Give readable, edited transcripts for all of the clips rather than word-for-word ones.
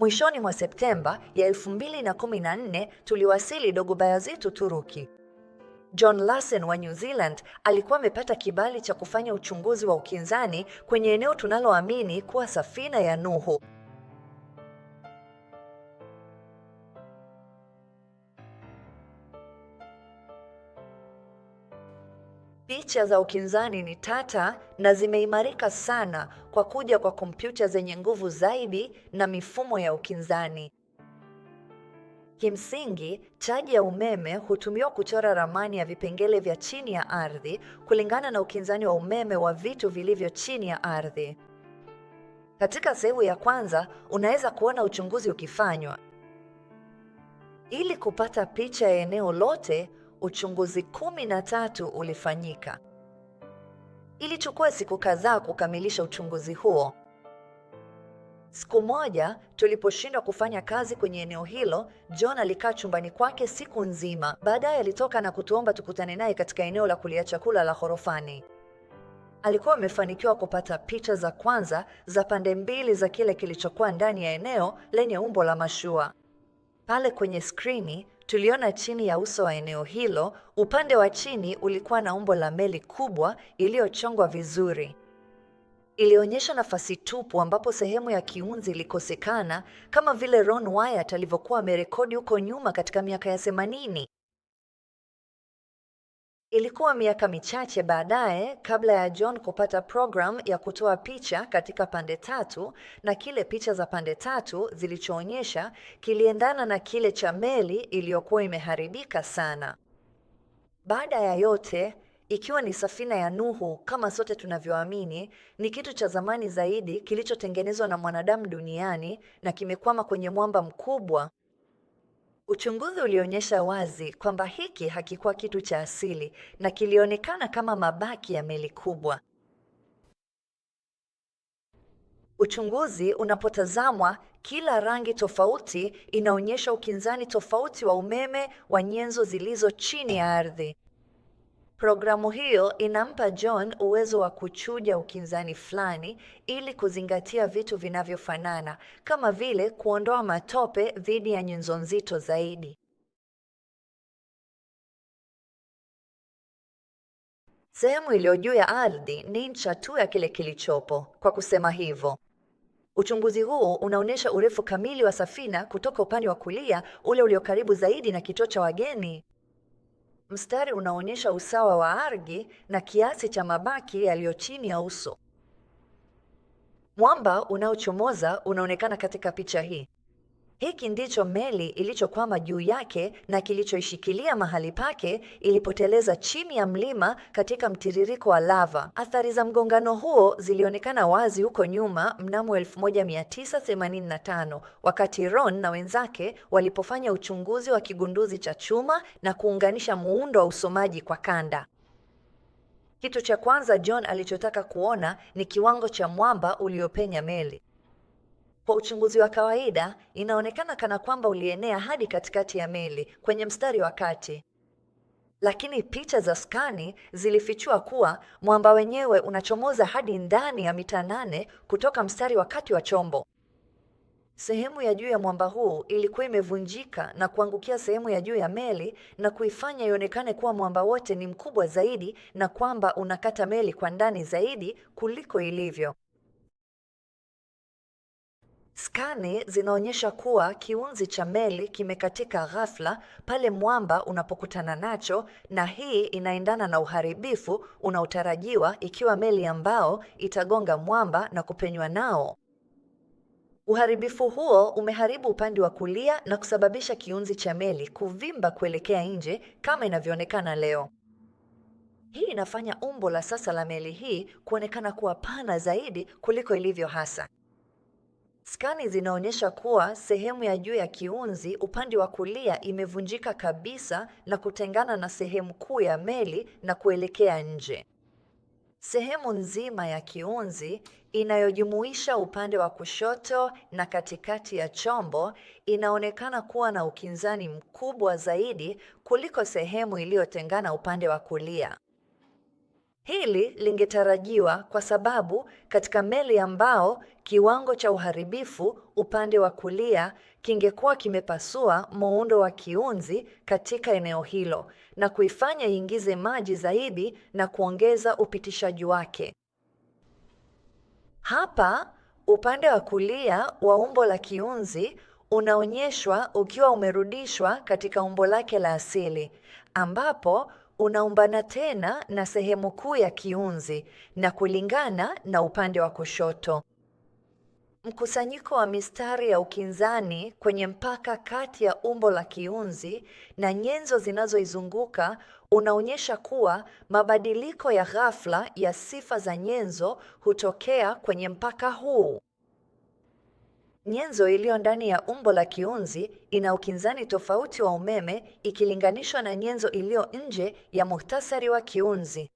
Mwishoni mwa Septemba ya 2014 tuliwasili Dogo Bayazit, Uturuki. John Lassen wa New Zealand alikuwa amepata kibali cha kufanya uchunguzi wa ukinzani kwenye eneo tunaloamini kuwa safina ya Nuhu. Picha za ukinzani ni tata na zimeimarika sana kwa kuja kwa kompyuta zenye nguvu zaidi na mifumo ya ukinzani. Kimsingi, chaji ya umeme hutumiwa kuchora ramani ya vipengele vya chini ya ardhi kulingana na ukinzani wa umeme wa vitu vilivyo chini ya ardhi. Katika sehemu ya kwanza, unaweza kuona uchunguzi ukifanywa. Ili kupata picha ya eneo lote, uchunguzi 13 ulifanyika. Ilichukua siku kadhaa kukamilisha uchunguzi huo. Siku moja, tuliposhindwa kufanya kazi kwenye eneo hilo, John alikaa chumbani kwake siku nzima. Baadaye alitoka na kutuomba tukutane naye katika eneo la kulia chakula la ghorofani. Alikuwa amefanikiwa kupata picha za kwanza za pande mbili za kile kilichokuwa ndani ya eneo lenye umbo la mashua. Pale kwenye skrini, tuliona chini ya uso wa eneo hilo, upande wa chini ulikuwa na umbo la meli kubwa iliyochongwa vizuri. Ilionyesha nafasi tupu ambapo sehemu ya kiunzi ilikosekana, kama vile Ron Wyatt alivyokuwa amerekodi huko nyuma katika miaka ya 80. Ilikuwa miaka michache baadaye kabla ya John kupata program ya kutoa picha katika pande tatu, na kile picha za pande tatu zilichoonyesha kiliendana na kile cha meli iliyokuwa imeharibika sana. Baada ya yote, ikiwa ni safina ya Nuhu kama sote tunavyoamini, ni kitu cha zamani zaidi kilichotengenezwa na mwanadamu duniani na kimekwama kwenye mwamba mkubwa. Uchunguzi ulionyesha wazi kwamba hiki hakikuwa kitu cha asili na kilionekana kama mabaki ya meli kubwa. Uchunguzi unapotazamwa, kila rangi tofauti inaonyesha ukinzani tofauti wa umeme wa nyenzo zilizo chini ya ardhi. Programu hiyo inampa John uwezo wa kuchuja ukinzani fulani ili kuzingatia vitu vinavyofanana, kama vile kuondoa matope dhidi ya nyenzo nzito zaidi. Sehemu iliyo juu ya ardhi ni ncha tu ya kile kilichopo. Kwa kusema hivyo, uchunguzi huu unaonyesha urefu kamili wa safina kutoka upande wa kulia, ule ulio karibu zaidi na kituo cha wageni. Mstari unaonyesha usawa wa ardhi na kiasi cha mabaki yaliyo chini ya uso. Mwamba unaochomoza unaonekana katika picha hii. Hiki ndicho meli ilichokwama juu yake na kilichoishikilia mahali pake ilipoteleza chini ya mlima katika mtiririko wa lava. Athari za mgongano huo zilionekana wazi huko nyuma mnamo 1985 wakati Ron na wenzake walipofanya uchunguzi wa kigunduzi cha chuma na kuunganisha muundo wa usomaji kwa kanda. Kitu cha kwanza John alichotaka kuona ni kiwango cha mwamba uliopenya meli. Kwa uchunguzi wa kawaida, inaonekana kana kwamba ulienea hadi katikati ya meli kwenye mstari wa kati. Lakini picha za skani zilifichua kuwa mwamba wenyewe unachomoza hadi ndani ya mita 8 kutoka mstari wa kati wa chombo. Sehemu ya juu ya mwamba huu ilikuwa imevunjika na kuangukia sehemu ya juu ya meli na kuifanya ionekane kuwa mwamba wote ni mkubwa zaidi na kwamba unakata meli kwa ndani zaidi kuliko ilivyo. Skani zinaonyesha kuwa kiunzi cha meli kimekatika ghafla pale mwamba unapokutana nacho, na hii inaendana na uharibifu unaotarajiwa ikiwa meli ya mbao itagonga mwamba na kupenywa nao. Uharibifu huo umeharibu upande wa kulia na kusababisha kiunzi cha meli kuvimba kuelekea nje kama inavyoonekana leo. Hii inafanya umbo la sasa la meli hii kuonekana kuwa pana zaidi kuliko ilivyo hasa. Skani zinaonyesha kuwa sehemu ya juu ya kiunzi upande wa kulia imevunjika kabisa na kutengana na sehemu kuu ya meli na kuelekea nje. Sehemu nzima ya kiunzi inayojumuisha upande wa kushoto na katikati ya chombo inaonekana kuwa na ukinzani mkubwa zaidi kuliko sehemu iliyotengana upande wa kulia. Hili lingetarajiwa kwa sababu katika meli ya mbao kiwango cha uharibifu upande wa kulia kingekuwa kimepasua muundo wa kiunzi katika eneo hilo na kuifanya iingize maji zaidi na kuongeza upitishaji wake. Hapa upande wa kulia wa umbo la kiunzi unaonyeshwa ukiwa umerudishwa katika umbo lake la asili, ambapo unaumbana tena na sehemu kuu ya kiunzi na kulingana na upande wa kushoto. Mkusanyiko wa mistari ya ukinzani kwenye mpaka kati ya umbo la kiunzi na nyenzo zinazoizunguka unaonyesha kuwa mabadiliko ya ghafla ya sifa za nyenzo hutokea kwenye mpaka huu. Nyenzo iliyo ndani ya umbo la kiunzi ina ukinzani tofauti wa umeme ikilinganishwa na nyenzo iliyo nje ya muhtasari wa kiunzi.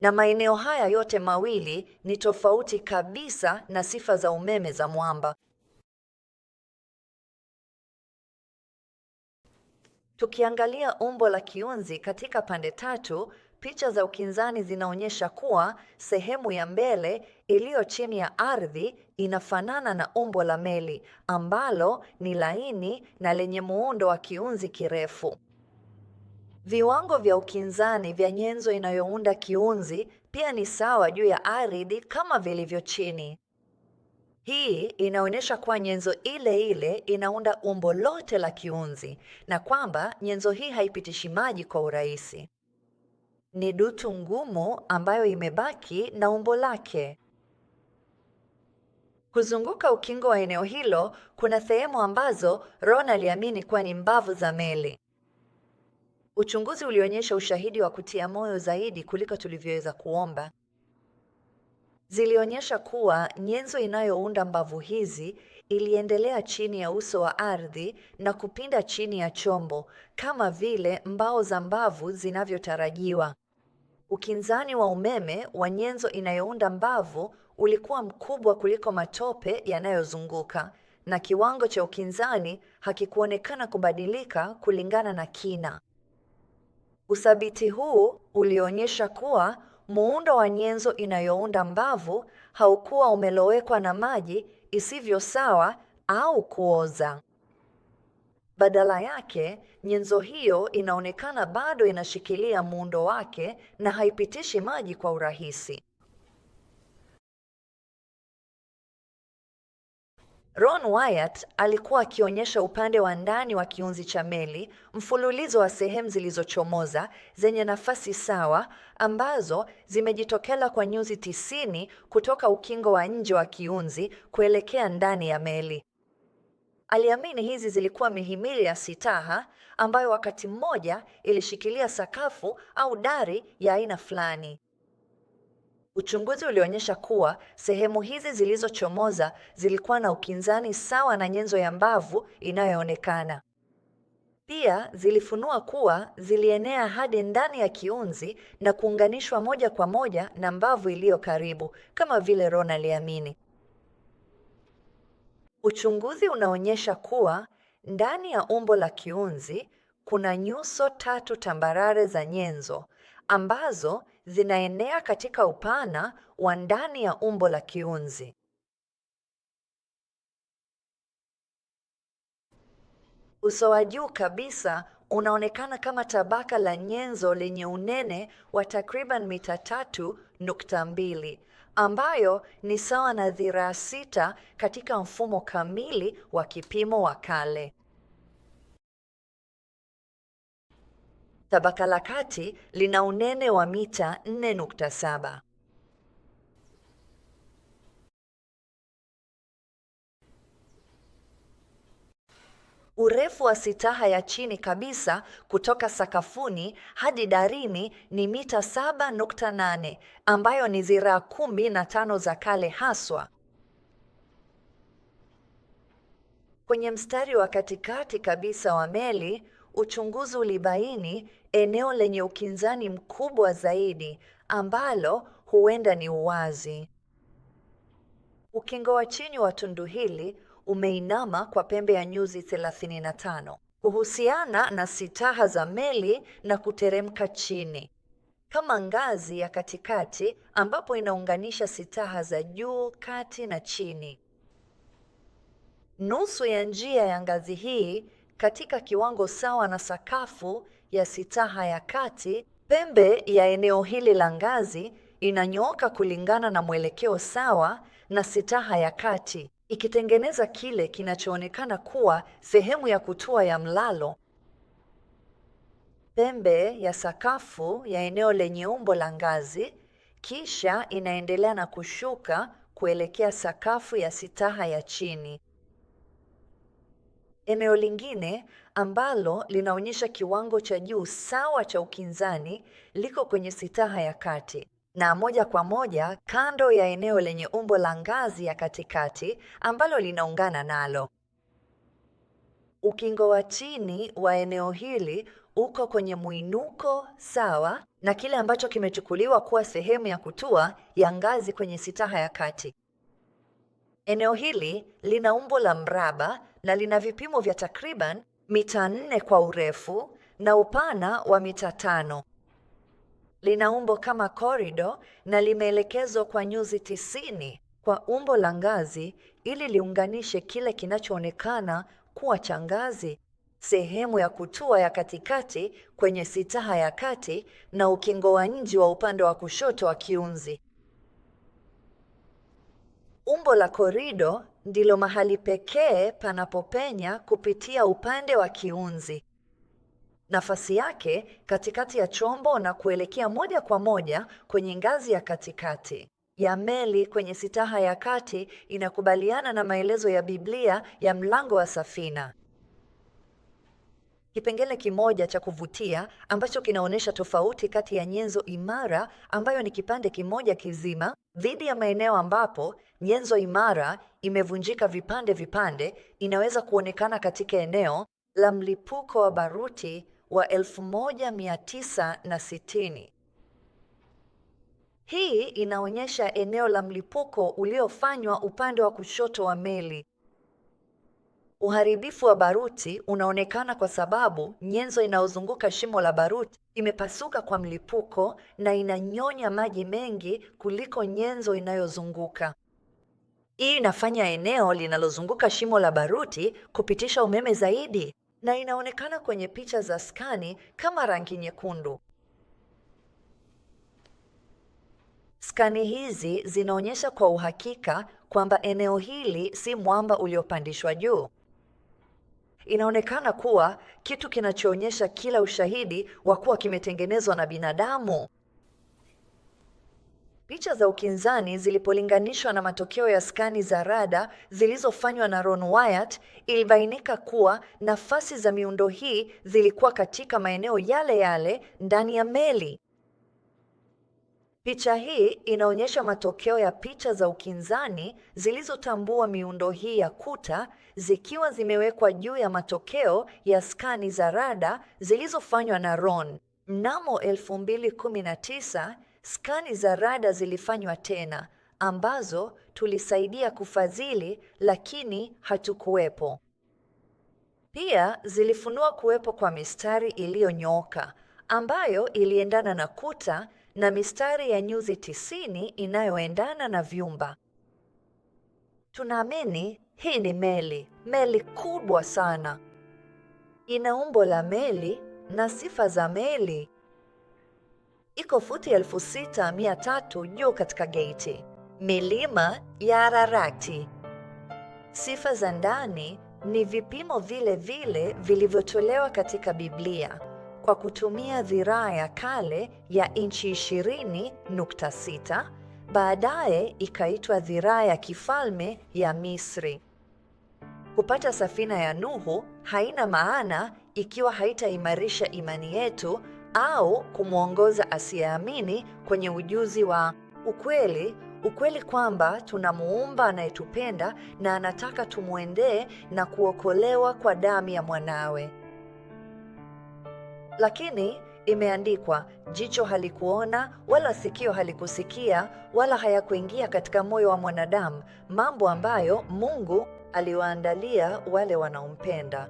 Na maeneo haya yote mawili ni tofauti kabisa na sifa za umeme za mwamba. Tukiangalia umbo la kiunzi katika pande tatu, picha za ukinzani zinaonyesha kuwa sehemu ya mbele iliyo chini ya ardhi inafanana na umbo la meli ambalo ni laini na lenye muundo wa kiunzi kirefu. Viwango vya ukinzani vya nyenzo inayounda kiunzi pia ni sawa juu ya ardhi kama vilivyo chini. Hii inaonyesha kuwa nyenzo ile ile inaunda umbo lote la kiunzi na kwamba nyenzo hii haipitishi maji kwa urahisi. Ni dutu ngumu ambayo imebaki na umbo lake. Kuzunguka ukingo wa eneo hilo kuna sehemu ambazo Ron aliamini kuwa ni mbavu za meli. Uchunguzi ulionyesha ushahidi wa kutia moyo zaidi kuliko tulivyoweza kuomba. Zilionyesha kuwa nyenzo inayounda mbavu hizi iliendelea chini ya uso wa ardhi na kupinda chini ya chombo kama vile mbao za mbavu zinavyotarajiwa. Ukinzani wa umeme wa nyenzo inayounda mbavu ulikuwa mkubwa kuliko matope yanayozunguka, na kiwango cha ukinzani hakikuonekana kubadilika kulingana na kina. Uthabiti huu ulionyesha kuwa muundo wa nyenzo inayounda mbavu haukuwa umelowekwa na maji isivyo sawa au kuoza. Badala yake, nyenzo hiyo inaonekana bado inashikilia muundo wake na haipitishi maji kwa urahisi. Ron Wyatt alikuwa akionyesha upande wa ndani wa kiunzi cha meli, mfululizo wa sehemu zilizochomoza zenye nafasi sawa ambazo zimejitokeza kwa nyuzi 90 kutoka ukingo wa nje wa kiunzi kuelekea ndani ya meli. Aliamini hizi zilikuwa mihimili ya sitaha ambayo wakati mmoja ilishikilia sakafu au dari ya aina fulani. Uchunguzi ulionyesha kuwa sehemu hizi zilizochomoza zilikuwa na ukinzani sawa na nyenzo ya mbavu inayoonekana. Pia zilifunua kuwa zilienea hadi ndani ya kiunzi na kuunganishwa moja kwa moja na mbavu iliyo karibu, kama vile Ron aliamini. Uchunguzi unaonyesha kuwa ndani ya umbo la kiunzi kuna nyuso 3 tambarare za nyenzo ambazo zinaenea katika upana wa ndani ya umbo la kiunzi. Uso wa juu kabisa unaonekana kama tabaka la nyenzo lenye unene wa takriban mita 3.2 ambayo ni sawa na dhiraa 6 katika mfumo kamili wa kipimo wa kale. Tabaka la kati lina unene wa mita 4.7. Urefu wa sitaha ya chini kabisa kutoka sakafuni hadi darini ni mita 7.8 ambayo ni dhiraa 15 za kale haswa. Kwenye mstari wa katikati kabisa wa meli, uchunguzi ulibaini eneo lenye ukinzani mkubwa zaidi ambalo huenda ni uwazi. Ukingo wa chini wa tundu hili umeinama kwa pembe ya nyuzi 35 kuhusiana na sitaha za meli na kuteremka chini. kama ngazi ya katikati ambapo inaunganisha sitaha za juu, kati na chini. Nusu ya njia ya ngazi hii katika kiwango sawa na sakafu ya sitaha ya kati, pembe ya eneo hili la ngazi inanyooka kulingana na mwelekeo sawa na sitaha ya kati, ikitengeneza kile kinachoonekana kuwa sehemu ya kutua ya mlalo. Pembe ya sakafu ya eneo lenye umbo la ngazi kisha inaendelea na kushuka kuelekea sakafu ya sitaha ya chini. Eneo lingine ambalo linaonyesha kiwango cha juu sawa cha ukinzani liko kwenye sitaha ya kati na moja kwa moja kando ya eneo lenye umbo la ngazi ya katikati ambalo linaungana nalo. Ukingo wa chini wa eneo hili uko kwenye mwinuko sawa na kile ambacho kimechukuliwa kuwa sehemu ya kutua ya ngazi kwenye sitaha ya kati. Eneo hili lina umbo la mraba na lina vipimo vya takriban mita 4 kwa urefu na upana wa mita 5. Lina umbo kama korido na limeelekezwa kwa nyuzi 90 kwa umbo la ngazi ili liunganishe kile kinachoonekana kuwa cha ngazi, sehemu ya kutua ya katikati kwenye sitaha ya kati na ukingo wa nje wa upande wa kushoto wa kiunzi. Umbo la korido ndilo mahali pekee panapopenya kupitia upande wa kiunzi. Nafasi yake katikati ya chombo na kuelekea moja kwa moja kwenye ngazi ya katikati ya meli kwenye sitaha ya kati inakubaliana na maelezo ya Biblia ya mlango wa safina. Kipengele kimoja cha kuvutia ambacho kinaonyesha tofauti kati ya nyenzo imara ambayo ni kipande kimoja kizima dhidi ya maeneo ambapo nyenzo imara imevunjika vipande vipande inaweza kuonekana katika eneo la mlipuko wa baruti wa 1960. Hii inaonyesha eneo la mlipuko uliofanywa upande wa kushoto wa meli. Uharibifu wa baruti unaonekana kwa sababu nyenzo inayozunguka shimo la baruti imepasuka kwa mlipuko na inanyonya maji mengi kuliko nyenzo inayozunguka. Hii inafanya eneo linalozunguka shimo la baruti kupitisha umeme zaidi na inaonekana kwenye picha za skani kama rangi nyekundu. Skani hizi zinaonyesha kwa uhakika kwamba eneo hili si mwamba uliopandishwa juu. Inaonekana kuwa kitu kinachoonyesha kila ushahidi wa kuwa kimetengenezwa na binadamu. Picha za ukinzani zilipolinganishwa na matokeo ya skani za rada zilizofanywa na Ron Wyatt, ilibainika kuwa nafasi za miundo hii zilikuwa katika maeneo yale yale ndani ya meli. Picha hii inaonyesha matokeo ya picha za ukinzani zilizotambua miundo hii ya kuta zikiwa zimewekwa juu ya matokeo ya skani za rada zilizofanywa na Ron. Mnamo 2019, skani za rada zilifanywa tena ambazo tulisaidia kufadhili lakini hatukuwepo. Pia zilifunua kuwepo kwa mistari iliyonyooka ambayo iliendana na kuta na mistari ya nyuzi 90 inayoendana na vyumba. Tunaamini hii ni meli kubwa sana. Ina umbo la meli na sifa za meli. Iko futi 6,300 juu katika geti. Milima ya Ararati. Sifa za ndani ni vipimo vile vile vilivyotolewa katika Biblia kwa kutumia dhiraa ya kale ya inchi 20.6, baadaye ikaitwa dhiraa ya kifalme ya Misri. Kupata safina ya Nuhu haina maana ikiwa haitaimarisha imani yetu au kumwongoza asiyeamini kwenye ujuzi wa ukweli kwamba tuna Muumba anayetupenda na anataka tumwendee na kuokolewa kwa damu ya mwanawe. Lakini imeandikwa, jicho halikuona wala sikio halikusikia wala hayakuingia katika moyo wa mwanadamu mambo ambayo Mungu aliwaandalia wale wanaompenda.